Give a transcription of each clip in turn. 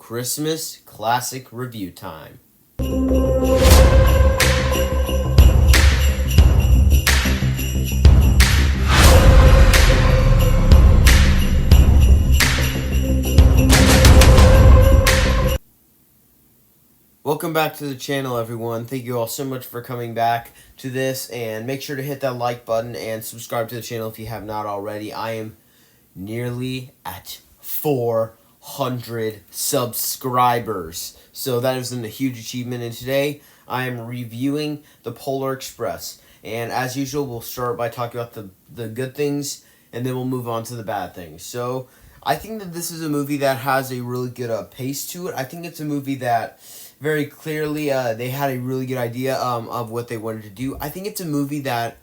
Christmas classic review time. Welcome back to the channel, everyone. Thank you all so much for coming back to this, and make sure to hit that like button and subscribe to the channel if you have not already. I am nearly at 400 subscribers, so that is a huge achievement. And today I am reviewing the Polar Express, and as usual we'll start by talking about the good things, and then we'll move on to the bad things. So I think that this is a movie that has a really good pace to it. I think it's a movie that very clearly they had a really good idea of what they wanted to do. I think it's a movie that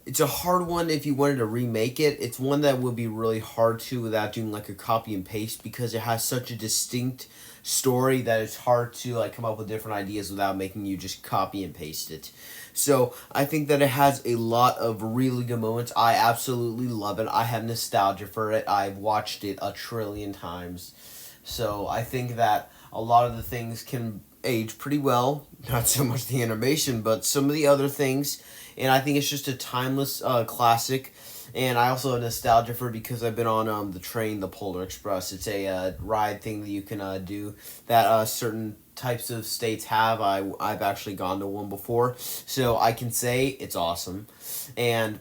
it's a hard one if you wanted to remake it. It's one that would be really hard to without doing like a copy and paste, because it has such a distinct story that it's hard to like come up with different ideas without making you just copy and paste it. So I think that it has a lot of really good moments. I absolutely love it. I have nostalgia for it. I've watched it a trillion times. So I think that a lot of the things can age pretty well. Not so much the animation, but some of the other things. And I think it's just a timeless classic. And I also have nostalgia for it because I've been on the train, the Polar Express. It's a ride thing that you can do that certain types of states have. I've actually gone to one before, so I can say it's awesome. And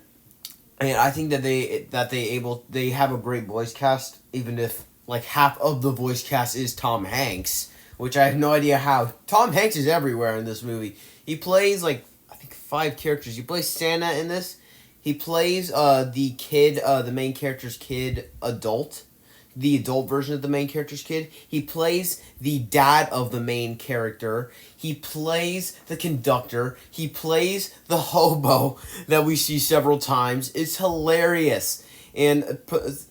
I think that they have a great voice cast, even if like half of the voice cast is Tom Hanks, which I have no idea how. Tom Hanks is everywhere in this movie. He plays like I think 5 characters. He plays Santa in this. He plays the kid, the main character's kid, the adult version of the main character's kid. He plays the dad of the main character. He plays the conductor. He plays the hobo that we see several times. It's hilarious. And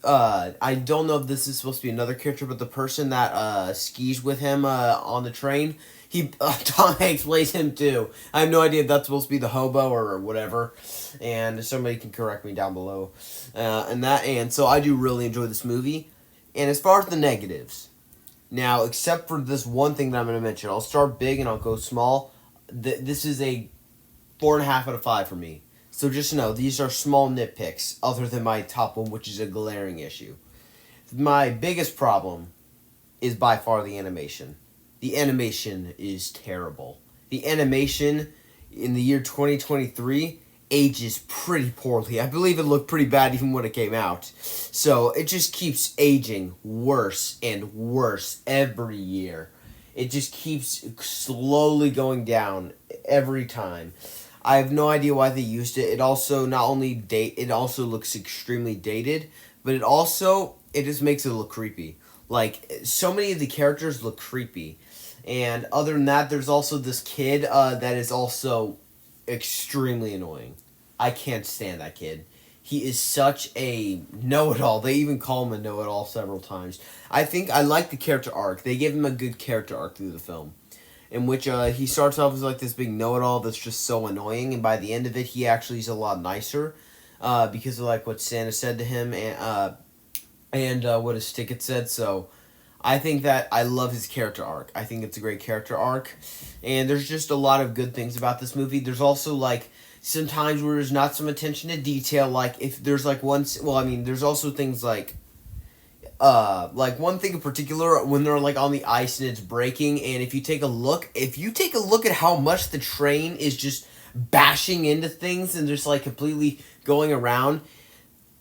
I don't know if this is supposed to be another character, but the person that skis with him on the train, Tom Hanks plays him too. I have no idea if that's supposed to be the hobo or whatever, and somebody can correct me down below. And so I do really enjoy this movie. And as far as the negatives, now except for this one thing that I'm going to mention, I'll start big and I'll go small. This is a 4.5 out of 5 for me. So just know, these are small nitpicks, other than my top one, which is a glaring issue. My biggest problem is by far the animation. The animation is terrible. The animation in the year 2023 ages pretty poorly. I believe it looked pretty bad even when it came out. So it just keeps aging worse and worse every year. It just keeps slowly going down every time. I have no idea why they used it. It also it also looks extremely dated, but it just makes it look creepy. Like, so many of the characters look creepy. And other than that, there's also this kid that is also extremely annoying. I can't stand that kid. He is such a know-it-all. They even call him a know-it-all several times. I think I like the character arc. They give him a good character arc through the film, in which he starts off as like this big know-it-all that's just so annoying, and by the end of it, he actually is a lot nicer because of like what Santa said to him and what his ticket said. So I think that I love his character arc. I think it's a great character arc, and there's just a lot of good things about this movie. There's also like some times where there's not some attention to detail, like if there's like there's also things like one thing in particular when they're like on the ice and it's breaking, and if you take a look at how much the train is just bashing into things and just like completely going around,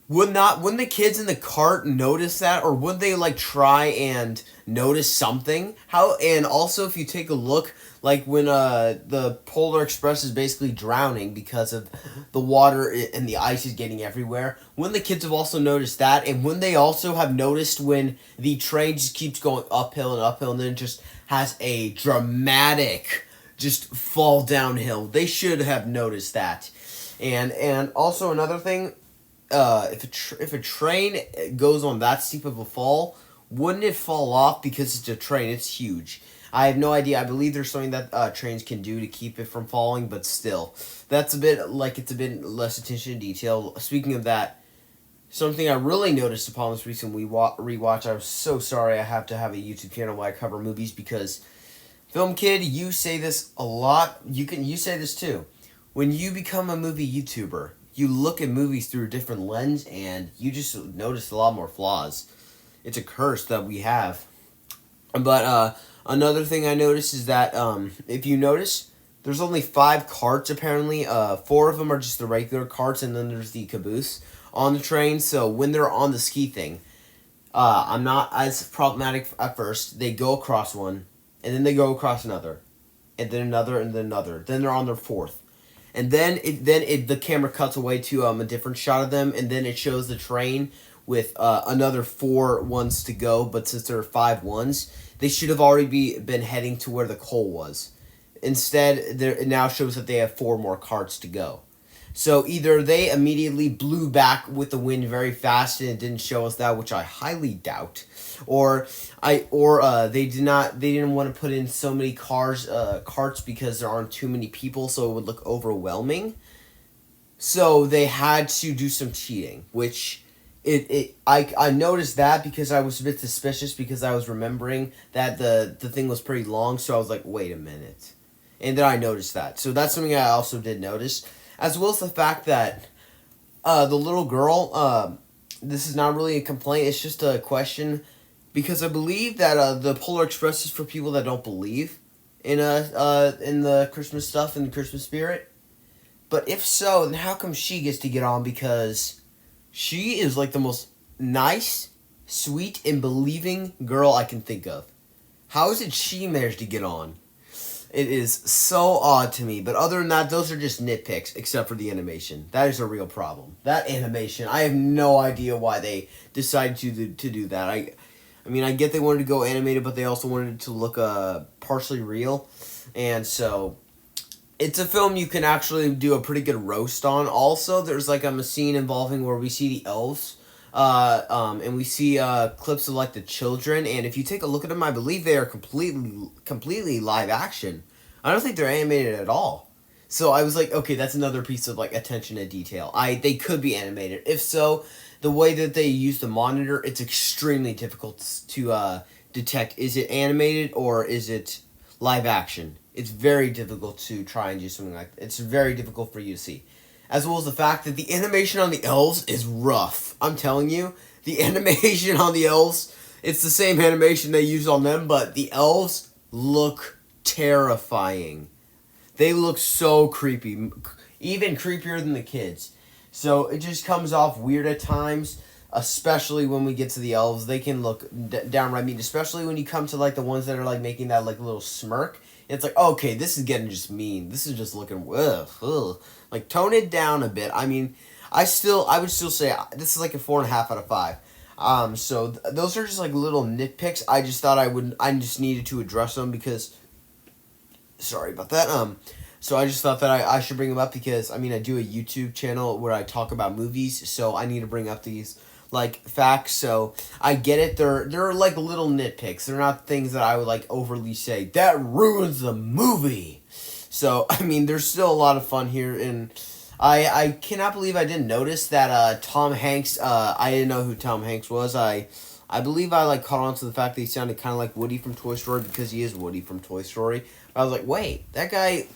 wouldn't the kids in the cart notice that, or would they like try and notice something? And also if you take a look, like when the Polar Express is basically drowning because of the water and the ice is getting everywhere, wouldn't the kids have also noticed that? And wouldn't they also have noticed when the train just keeps going uphill and uphill and then just has a dramatic just fall downhill? They should have noticed that. And also another thing, if a train goes on that steep of a fall, wouldn't it fall off? Because it's a train, it's huge. I have no idea. I believe there's something that trains can do to keep it from falling, but still, it's a bit less attention to detail. Speaking of that, something I really noticed upon this recent rewatch. I was so sorry I have to have a YouTube channel where I cover movies because, Film Kid, you say this a lot. You say this too. When you become a movie YouTuber, you look at movies through a different lens, and you just notice a lot more flaws. It's a curse that we have. But another thing I noticed is that if you notice, there's only 5 carts apparently. 4 of them are just the regular carts, and then there's the caboose on the train. So when they're on the ski thing, I'm not as problematic at first. They go across one, and then they go across another, and then another, and then another. Then they're on their 4th. And then the camera cuts away to a different shot of them, and then it shows the train with another 4 ones to go. But since there are 5 ones, they should have already been heading to where the coal was. Instead, it now shows that they have 4 more carts to go. So either they immediately blew back with the wind very fast and it didn't show us that, which I highly doubt, or they didn't want to put in so many carts because there aren't too many people, so it would look overwhelming. So they had to do some cheating, which I noticed that because I was a bit suspicious because I was remembering that the thing was pretty long, so I was like, wait a minute. And then I noticed that. So that's something I also did notice. As well as the fact that the little girl, this is not really a complaint, it's just a question. Because I believe that the Polar Express is for people that don't believe in the Christmas stuff and the Christmas spirit. But if so, then how come she gets to get on? Because she is like the most nice, sweet, and believing girl I can think of. How is it she managed to get on? It is so odd to me. But other than that, those are just nitpicks, except for the animation. That is a real problem. That animation, I have no idea why they decided to do that. I mean, I get they wanted to go animated, but they also wanted it to look partially real. And so, it's a film you can actually do a pretty good roast on. Also, there's like a scene involving where we see the elves. And we see clips of like the children, and if you take a look at them, I believe they are completely live action. I don't think they're animated at all. So I was like, okay, that's another piece of like attention to detail. They could be animated. If so, the way that they use the monitor, it's extremely difficult to detect. Is it animated or is it live action? It's very difficult to try and do something like that. It's very difficult for you to see. As well as the fact that the animation on the elves is rough. I'm telling you, the animation on the elves, it's the same animation they use on them, but the elves look terrifying. They look so creepy, even creepier than the kids. So it just comes off weird at times, especially when we get to the elves. They can look downright mean, especially when you come to like the ones that are like making that like little smirk. It's like, okay, this is getting just mean. This is just looking, ugh. Like, tone it down a bit. I mean, I would still say this is like a 4.5 out of 5. So those are just like little nitpicks. I just thought I just needed to address them because, sorry about that. So I just thought that I should bring them up because, I mean, I do a YouTube channel where I talk about movies, so I need to bring up these like facts. So I get it. They're like little nitpicks. They're not things that I would like overly say that ruins the movie. So I mean, there's still a lot of fun here, and I cannot believe I didn't notice that Tom Hanks. I didn't know who Tom Hanks was. I believe I like caught on to the fact that he sounded kind of like Woody from Toy Story because he is Woody from Toy Story. I was like, wait, that guy.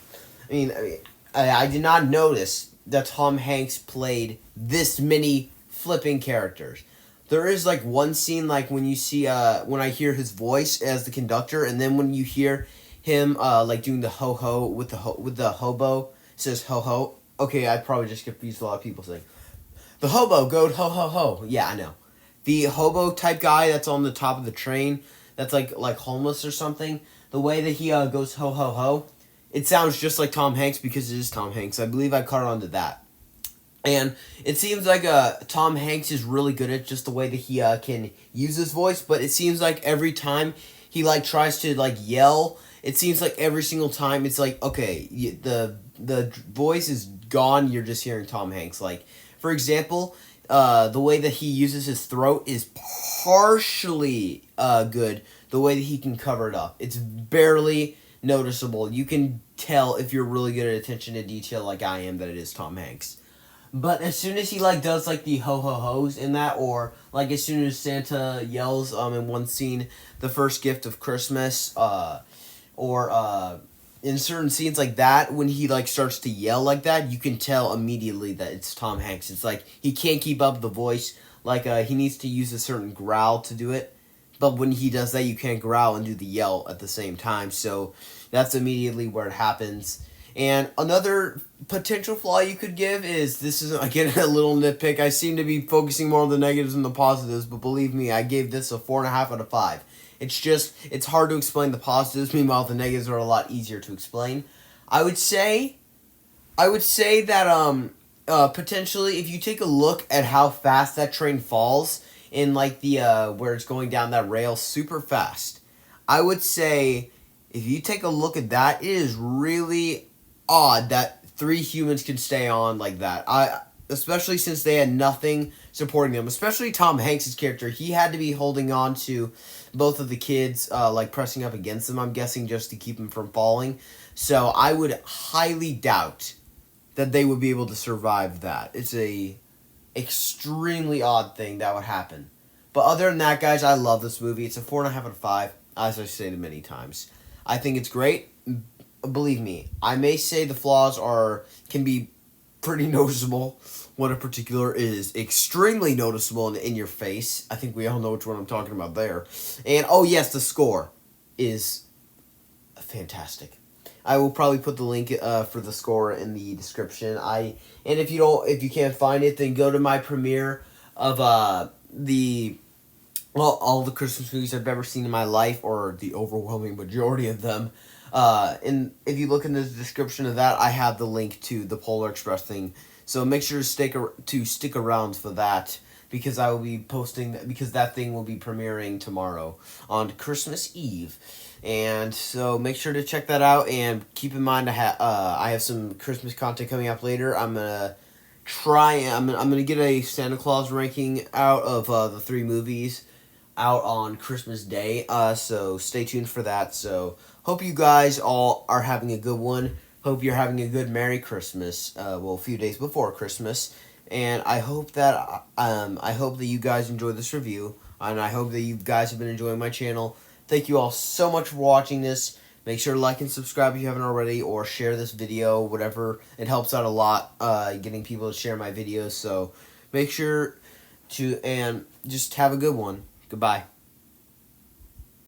I did not notice that Tom Hanks played this many flipping characters. There is like one scene like when you see when I hear his voice as the conductor, and then when you hear him like doing the ho ho with the hobo, it says ho ho. Okay, I probably just confused a lot of people saying the hobo go ho ho ho. Yeah, I know. The hobo type guy that's on the top of the train that's like homeless or something. The way that he goes ho ho ho, it sounds just like Tom Hanks because it is Tom Hanks. I believe I caught on to that. And it seems like Tom Hanks is really good at just the way that he can use his voice, but it seems like every time he like tries to like yell, it seems like every single time it's like, okay, the voice is gone, you're just hearing Tom Hanks. Like, for example, the way that he uses his throat is partially good. The way that he can cover it up, it's barely noticeable. You can tell if you're really good at attention to detail like I am that it is Tom Hanks. But as soon as he like does like the ho ho ho's in that, or like as soon as Santa yells in one scene, the first gift of Christmas, or in certain scenes like that, when he like starts to yell like that, you can tell immediately that it's Tom Hanks. It's like he can't keep up the voice. Like he needs to use a certain growl to do it. But when he does that, you can't growl and do the yell at the same time. So that's immediately where it happens. And another potential flaw you could give is, this is again a little nitpick. I seem to be focusing more on the negatives than the positives, but believe me, I gave this a 4.5 out of 5. It's hard to explain the positives. Meanwhile, the negatives are a lot easier to explain. I would say that potentially, if you take a look at how fast that train falls in like the where it's going down that rail super fast, I would say if you take a look at that, it is really odd that 3 humans can stay on like that. Especially since they had nothing supporting them. Especially Tom Hanks' character, he had to be holding on to both of the kids, like pressing up against them, I'm guessing, just to keep them from falling. So I would highly doubt that they would be able to survive that. It's a extremely odd thing that would happen. But other than that, guys, I love this movie. It's a 4.5 out of 5, as I've stated many times. I think it's great. Believe me, I may say the flaws can be pretty noticeable. One in particular is extremely noticeable and in your face. I think we all know which one I'm talking about there. And oh yes, the score is fantastic. I will probably put the link for the score in the description. And if you can't find it, then go to my premiere of all the Christmas movies I've ever seen in my life, or the overwhelming majority of them. And if you look in the description of that, I have the link to the Polar Express thing. So make sure to stick around for that, because I will be posting, because that thing will be premiering tomorrow on Christmas Eve. And so make sure to check that out, and keep in mind I have some Christmas content coming up later. I'm gonna get a Santa Claus ranking out of the 3 movies out on Christmas Day. So stay tuned for that. So hope you guys all are having a good one. Hope you're having a good Merry Christmas. A few days before Christmas, and I hope that you guys enjoy this review, and I hope that you guys have been enjoying my channel. Thank you all so much for watching this. Make sure to like and subscribe if you haven't already, or share this video, whatever. It helps out a lot, getting people to share my videos. So make sure to, and just have a good one. Goodbye.